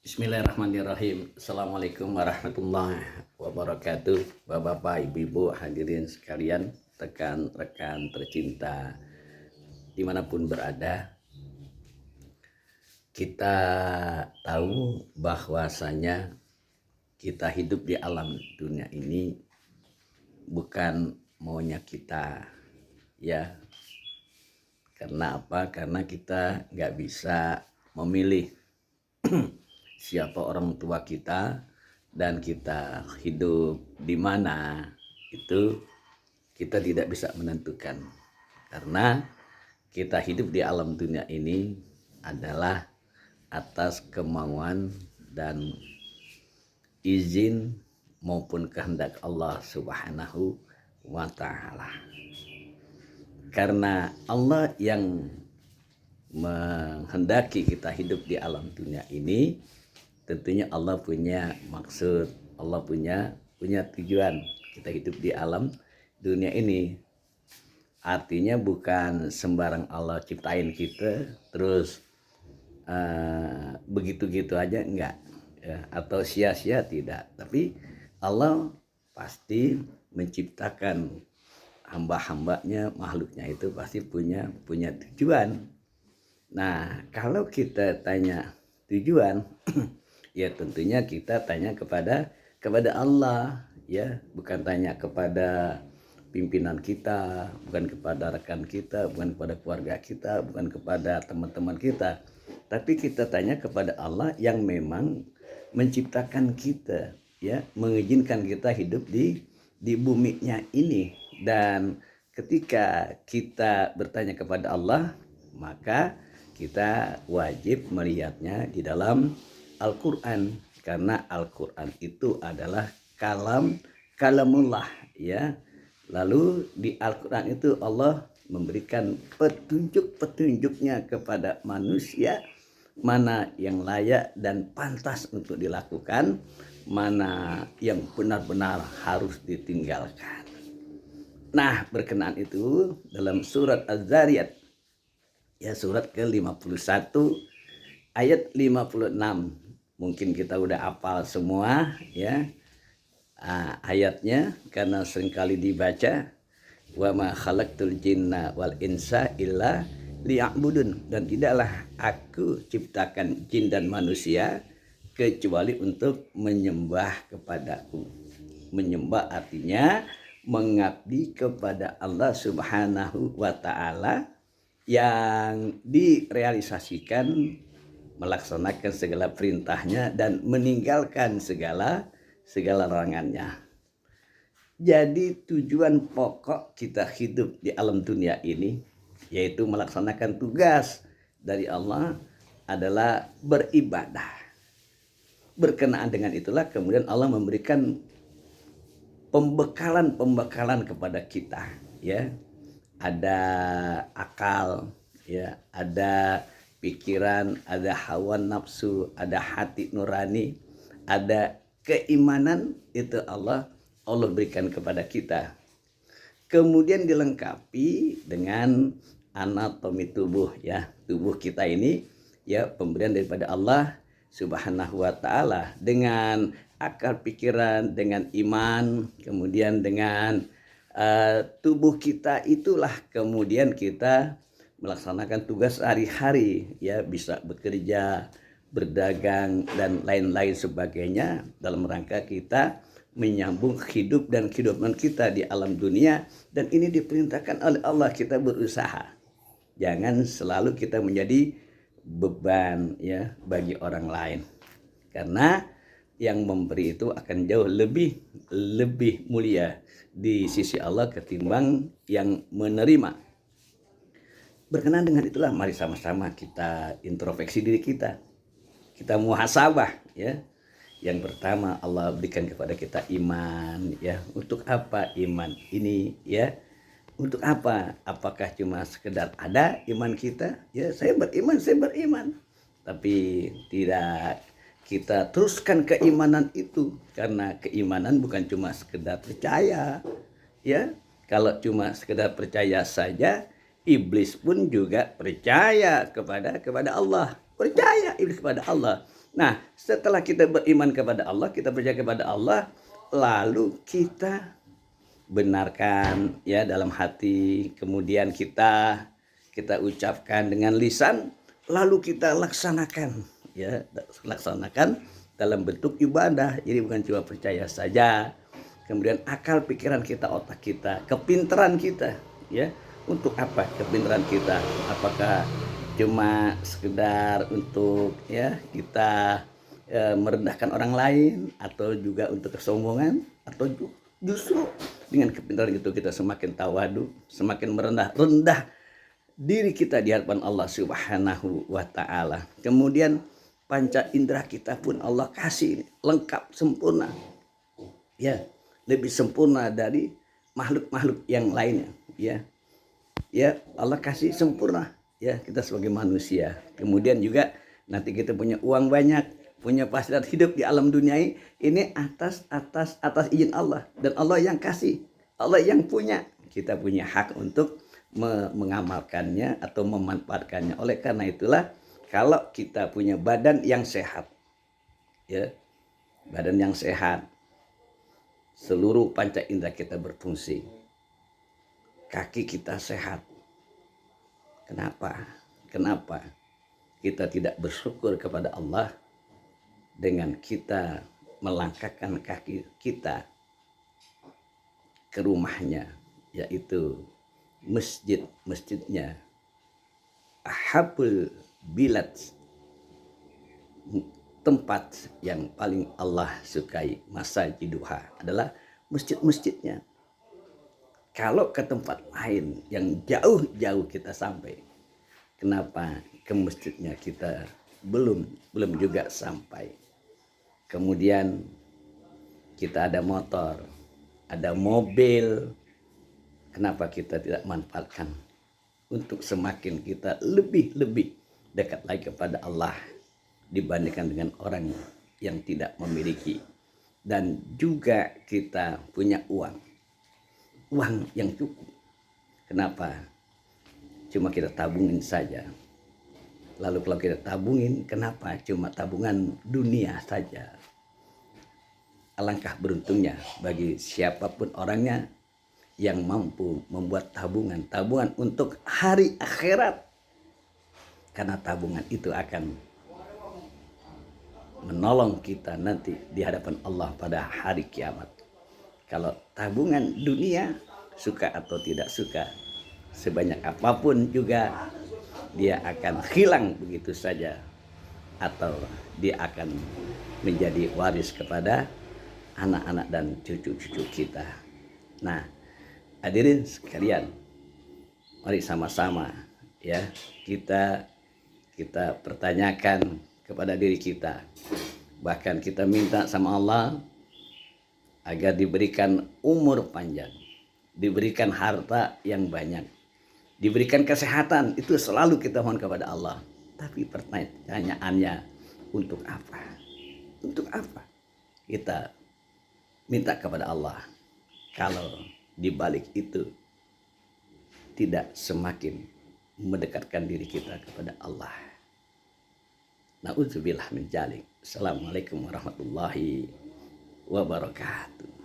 Bismillahirrahmanirrahim. Assalamualaikum warahmatullahi wabarakatuh. Bapak-bapak, ibu-ibu, hadirin sekalian, rekan-rekan tercinta dimanapun berada. Kita tahu bahwasanya kita hidup di alam dunia ini bukan maunya kita, ya. Karena apa? Karena kita nggak bisa memilih siapa orang tua kita dan kita hidup di mana, itu kita tidak bisa menentukan. Karena kita hidup di alam dunia ini adalah atas kemauan dan izin maupun kehendak Allah Subhanahu wa ta'ala. Karena Allah yang menghendaki kita hidup di alam dunia ini, tentunya Allah punya maksud, Allah punya tujuan kita hidup di alam dunia ini. Artinya bukan sembarang Allah ciptain kita terus begitu-gitu aja, enggak ya, atau sia-sia, tidak. Tapi Allah pasti menciptakan hamba-hambanya, makhluknya itu pasti punya tujuan. Nah, kalau kita tanya tujuan, ya tentunya kita tanya kepada Allah, ya, bukan tanya kepada pimpinan kita, bukan kepada rekan kita, bukan kepada keluarga kita, bukan kepada teman-teman kita, tapi kita tanya kepada Allah yang memang menciptakan kita, ya, mengizinkan kita hidup di buminya ini. Dan ketika kita bertanya kepada Allah, maka kita wajib melihatnya di dalam Al-Quran, karena Al-Quran itu adalah kalamullah, ya. Lalu di Al-Quran itu Allah memberikan petunjuk-petunjuknya kepada manusia, mana yang layak dan pantas untuk dilakukan, mana yang benar-benar harus ditinggalkan. Nah, berkenaan itu dalam surat Az-Zariyat, ya, surat ke-51 ayat 56. Mungkin kita udah hafal semua, ya, ayatnya, karena seringkali dibaca, wa ma khalaqtul jinna wal insa illa liya'budun, dan tidaklah aku ciptakan jin dan manusia kecuali untuk menyembah kepadaku. Menyembah artinya mengabdi kepada Allah Subhanahu wa ta'ala, yang direalisasikan melaksanakan segala perintahnya dan meninggalkan segala larangannya. Jadi tujuan pokok kita hidup di alam dunia ini, yaitu melaksanakan tugas dari Allah, adalah beribadah. Berkenaan dengan itulah kemudian Allah memberikan pembekalan kepada kita, ya. Ada akal, ya, ada pikiran, ada hawa nafsu, ada hati nurani, ada keimanan, itu Allah berikan kepada kita. Kemudian dilengkapi dengan anatomi tubuh, ya, tubuh kita ini, ya, pemberian daripada Allah Subhanahu wa ta'ala, dengan akal pikiran, dengan iman, kemudian dengan tubuh kita, itulah kemudian kita melaksanakan tugas sehari-hari, ya, bisa bekerja, berdagang, dan lain-lain sebagainya, dalam rangka kita menyambung hidup dan kehidupan kita di alam dunia. Dan ini diperintahkan oleh Allah, kita berusaha, jangan selalu kita menjadi beban, ya, bagi orang lain, karena yang memberi itu akan jauh lebih mulia di sisi Allah ketimbang yang menerima. Berkenaan dengan itulah, mari sama-sama kita introspeksi diri kita, kita muhasabah, ya. Yang pertama, Allah berikan kepada kita iman, ya. Untuk apa iman ini, ya? Untuk apa? Apakah cuma sekedar ada iman kita, ya, saya beriman, tapi tidak kita teruskan keimanan itu, karena keimanan bukan cuma sekedar percaya, ya. Kalau cuma sekedar percaya saja, iblis pun juga percaya kepada Allah, percaya iblis kepada Allah. Nah, setelah kita beriman kepada Allah, kita percaya kepada Allah, lalu kita benarkan ya dalam hati, kemudian kita ucapkan dengan lisan, lalu kita laksanakan ya, laksanakan dalam bentuk ibadah. Jadi bukan cuma percaya saja, kemudian akal pikiran kita, otak kita, kepintaran kita ya, untuk apa kepintaran kita? Apakah cuma sekedar untuk ya kita merendahkan orang lain, atau juga untuk kesombongan, atau justru dengan kepintaran itu kita semakin tawadu, semakin rendah diri kita di hadapan Allah Subhanahu wa taala. Kemudian panca indera kita pun Allah kasih lengkap sempurna. Ya, lebih sempurna dari makhluk-makhluk yang lainnya, ya. Ya, Allah kasih sempurna ya kita sebagai manusia. Kemudian juga nanti kita punya uang banyak, punya fasilitas hidup di alam dunia ini atas izin Allah, dan Allah yang kasih, Allah yang punya. Kita punya hak untuk mengamalkannya atau memanfaatkannya. Oleh karena itulah, kalau kita punya badan yang sehat, ya, badan yang sehat, seluruh panca indera kita berfungsi, kaki kita sehat. Kenapa kita tidak bersyukur kepada Allah dengan kita melangkahkan kaki kita ke rumahnya, yaitu masjidnya ahabul bilad, tempat yang paling Allah sukai, masajiduha, adalah masjidnya. Kalau ke tempat lain yang jauh-jauh kita sampai, kenapa ke masjidnya kita belum juga sampai? Kemudian kita ada motor, ada mobil, kenapa kita tidak manfaatkan untuk semakin kita lebih dekat lagi kepada Allah dibandingkan dengan orang yang tidak memiliki? Dan juga kita punya uang yang cukup, kenapa cuma kita tabungin saja? Lalu kalau kita tabungin, kenapa cuma tabungan dunia saja? Alangkah beruntungnya bagi siapapun orangnya yang mampu membuat tabungan untuk hari akhirat, karena tabungan itu akan menolong kita nanti di hadapan Allah pada hari kiamat. Kalau tabungan dunia, suka atau tidak suka, sebanyak apapun juga dia akan hilang begitu saja, atau dia akan menjadi waris kepada anak-anak dan cucu-cucu kita. Nah, hadirin sekalian, mari sama-sama ya kita pertanyakan kepada diri kita, bahkan kita minta sama Allah agar diberikan umur panjang, diberikan harta yang banyak, diberikan kesehatan. Itu selalu kita mohon kepada Allah. Tapi pertanyaannya, untuk apa? Untuk apa kita minta kepada Allah kalau di balik itu tidak semakin mendekatkan diri kita kepada Allah? Na'udzubillah min dzalik. Assalamualaikum warahmatullahi wabarakatuh.